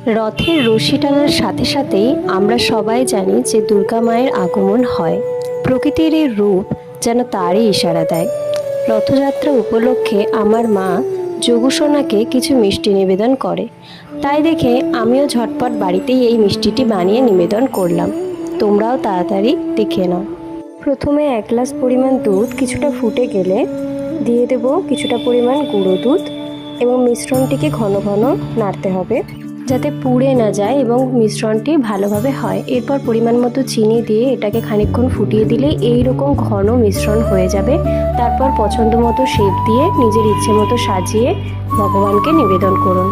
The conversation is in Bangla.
রথের রশি টানার সাথে সাথেই আমরা সবাই জানি যে দুর্গা মায়ের আগমন হয়। প্রকৃতির এই রূপ যেন তারই ইশারা দেয়। রথযাত্রা উপলক্ষে আমার মা যোগুসোনাকে কিছু মিষ্টি নিবেদন করে। তাই দেখে আমিও ঝটপট বাড়িতেই এই মিষ্টিটি বানিয়ে নিবেদন করলাম। তোমরাও তাড়াতাড়ি দেখে নাও। প্রথমে 1 গ্লাস পরিমাণ দুধ কিছুটা ফুটে গেলে দিয়ে দেব কিছুটা পরিমাণ গুঁড়ো দুধ এবং মিশ্রণটিকে ঘন ঘন নাড়তে হবে যাতে পুড়ে না যায় এবং মিশ্রণটি ভালোভাবে হয়। এরপর পরিমাণ মতো চিনি দিয়ে এটাকে খানিকক্ষণ ফুটিয়ে দিলে এই রকম ঘন মিশ্রণ হয়ে যাবে। তারপর পছন্দ মতো শেপ দিয়ে নিজের ইচ্ছে মতো সাজিয়ে ভগবানকে নিবেদন করুন।